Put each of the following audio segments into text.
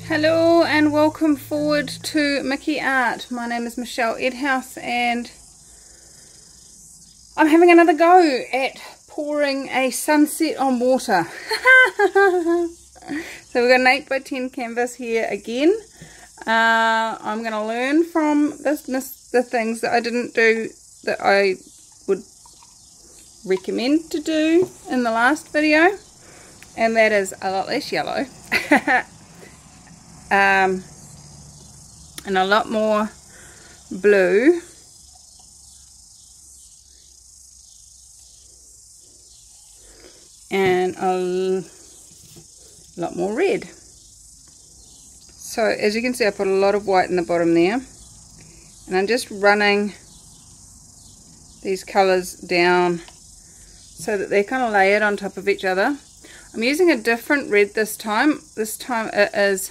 Hello and welcome forward to Mickey Art. My name is Michelle Edhouse and I'm having another go at pouring a sunset on water. So we've got an 8 by 10 canvas here again. I'm going to learn from the things that I didn't do that I would recommend to do in the last video, and that is a lot less yellow. And a lot more blue, and a lot more red. So as you can see, I put a lot of white in the bottom there, and I'm just running these colours down so that they're kind of layered on top of each other. I'm using a different red this time. This time it is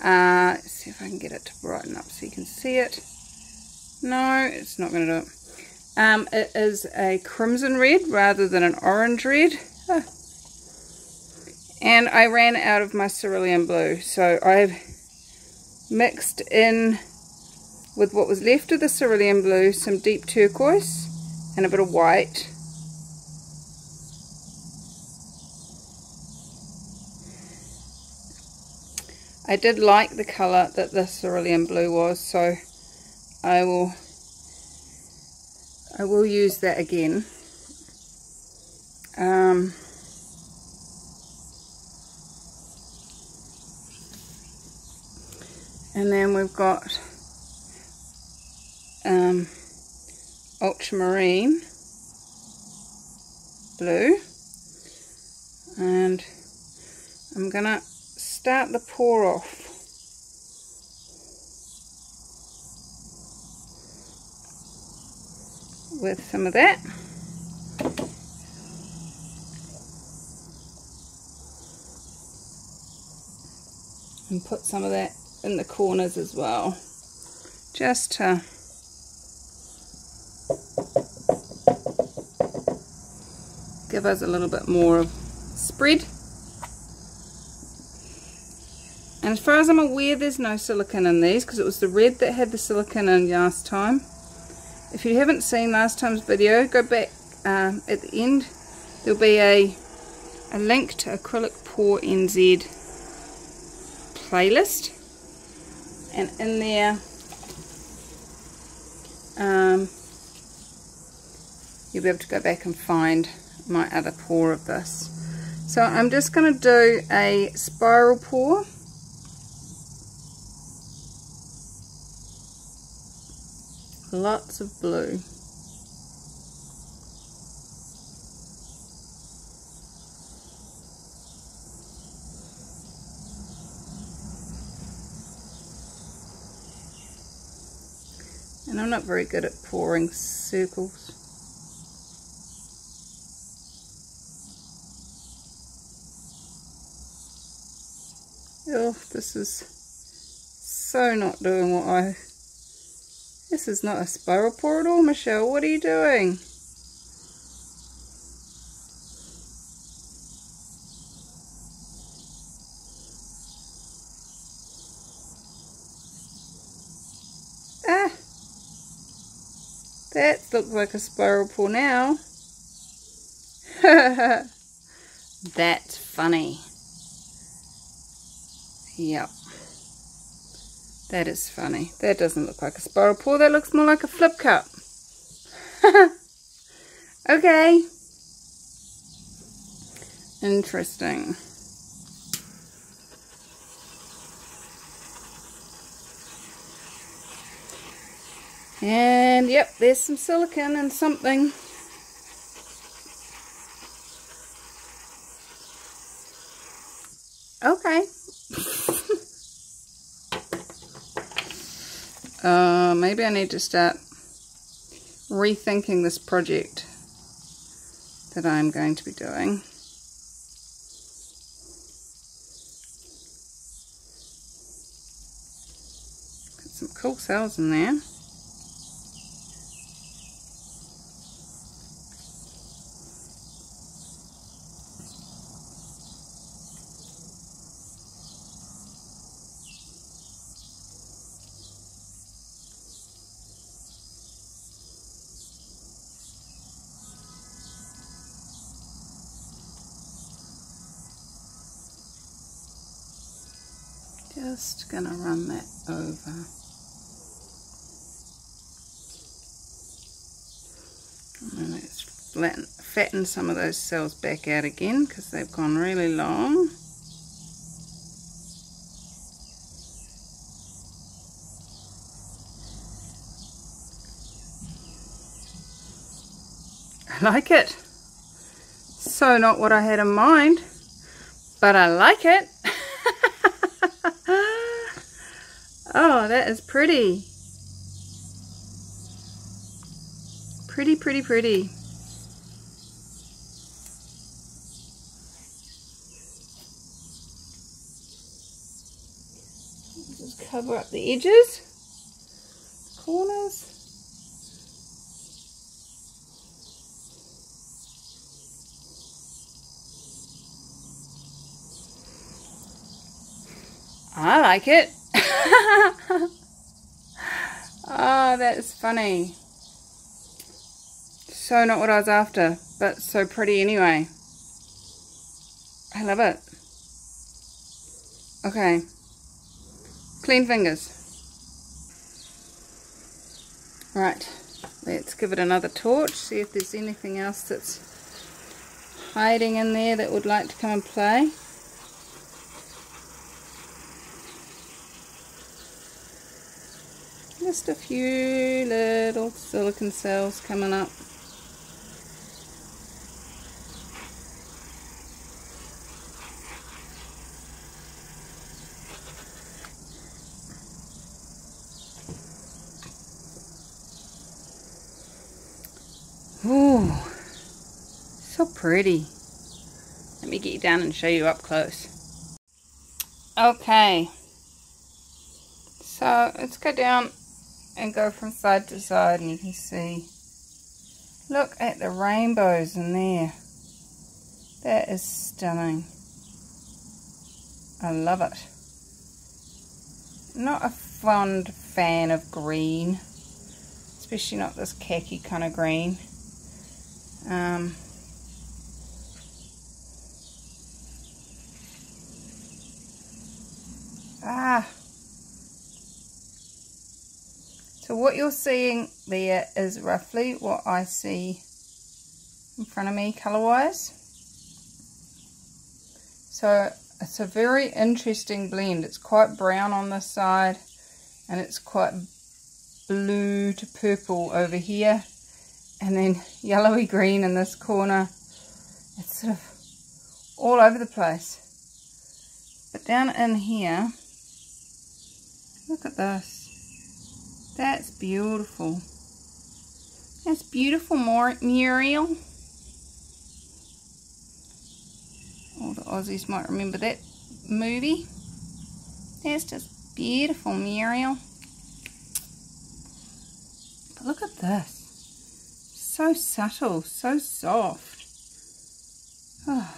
let's see if I can get it to brighten up so you can see it. No, it's not going to do it. It is a crimson red rather than an orange red. Oh. And I ran out of my cerulean blue, so I've mixed in with what was left of the cerulean blue some deep turquoise and a bit of white. I did like the colour that the cerulean blue was, so I will use that again. And then we've got ultramarine blue, and I'm gonna start the pour off with some of that. And put some of that in the corners as well, just to give us a little bit more of spread. And as far as I'm aware, there's no silicone in these, because it was the red that had the silicone in last time. If you haven't seen last time's video, go back at the end. There'll be a link to Acrylic Pour NZ playlist, and in there you'll be able to go back and find my other pour of this. So I'm just going to do a spiral pour. Lots of blue. And I'm not very good at pouring circles. Oh, this is so not doing what I... This is not a spiral pour at all, Michelle. What are you doing? Ah! That looks like a spiral pour now. That's funny. Yep. That is funny. That doesn't look like a spiral pour. That looks more like a flip cup. Okay. Interesting. And yep, there's some silicone and something. Okay. Maybe I need to start rethinking this project that I'm going to be doing. Got some cool cells in there. Just gonna run that over. And then let's fatten some of those cells back out again because they've gone really long. I like it. So not what I had in mind, but I like it. Oh, that is pretty. Pretty, pretty, pretty. Just cover up the edges, corners. I like it. Oh, that is funny. So not what I was after, but so pretty anyway. I love it. Okay. Clean fingers. Right. Let's give it another torch. See if there's anything else that's hiding in there that would like to come and play. Just a few little silicon cells coming up. Ooh, so pretty. Let me get you down and show you up close. Okay, so let's go down and go from side to side, and you can see, look at the rainbows in there. That is stunning. I love it. Not a fond fan of green, especially not this khaki kind of green. So what you're seeing there is roughly what I see in front of me color-wise. So it's a very interesting blend. It's quite brown on this side, and it's quite blue to purple over here, and then yellowy green in this corner. It's sort of all over the place. But down in here, look at this. That's beautiful. That's beautiful, Muriel. All the Aussies might remember that movie. That's just beautiful, Muriel. But look at this. So subtle, so soft. Oh.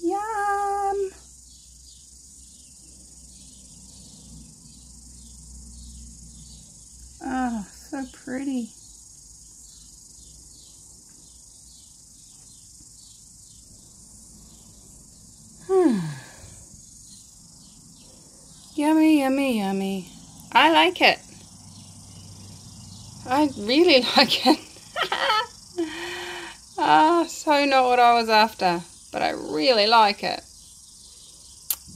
Yum! Oh, so pretty. Yummy, yummy, yummy. I like it. I really like it. Ah, so not what I was after, but I really like it.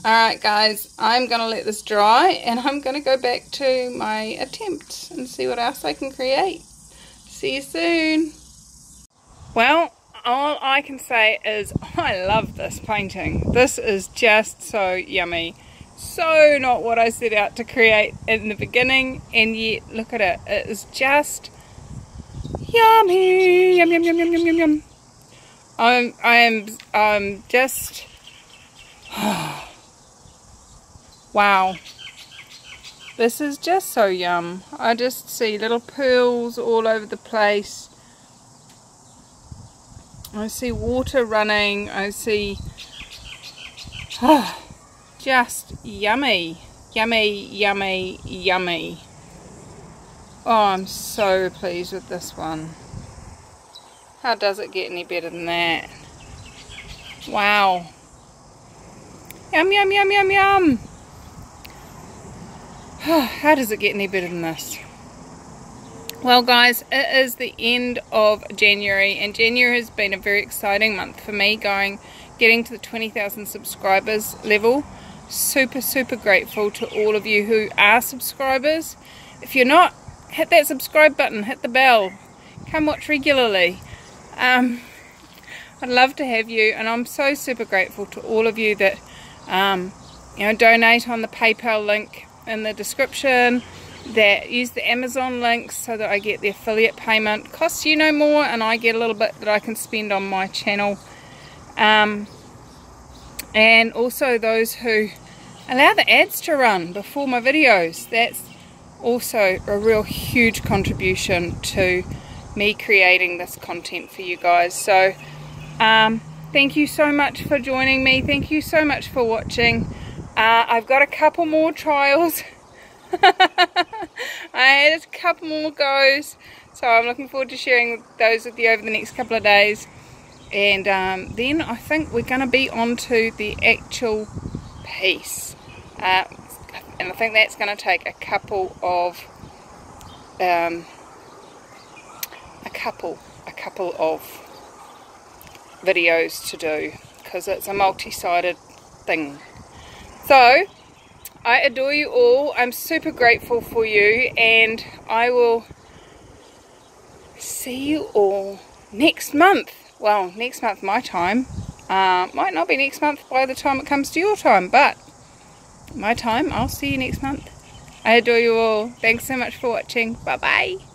Alright guys, I'm going to let this dry, and I'm going to go back to my attempt and see what else I can create. See you soon. Well, all I can say is I love this painting. This is just so yummy. So not what I set out to create in the beginning, and yet look at it. It is just yummy. Yum, yum, yum, yum, yum, yum, yum. I'm just... Wow, this is just so yum. I just see little pearls all over the place. I see water running. I see just yummy, yummy, yummy, yummy. Oh, I'm so pleased with this one. How does it get any better than that? Wow. Yum, yum, yum, yum, yum. How does it get any better than this? Well guys, it is the end of January, and January has been a very exciting month for me, getting to the 20,000 subscribers level. Super grateful to all of you who are subscribers. If you're not, hit that subscribe button, hit the bell, come watch regularly. I'd love to have you, and I'm so super grateful to all of you that donate on the PayPal link in the description, that use the Amazon links so that I get the affiliate payment. Costs you no more, and I get a little bit that I can spend on my channel. And also those who allow the ads to run before my videos. That's also a real huge contribution to me creating this content for you guys. So thank you so much for joining me. Thank you so much for watching. I've got a couple more trials. I had a couple more goes, so I'm looking forward to sharing those with you over the next couple of days, and then I think we're going to be on to the actual piece, and I think that's going to take a couple of videos to do, because it's a multi-sided thing. So I adore you all. I'm super grateful for you, and I will see you all next month. Well, next month my time. Might not be next month by the time it comes to your time, but my time, I'll see you next month. I adore you all. Thanks so much for watching. Bye bye.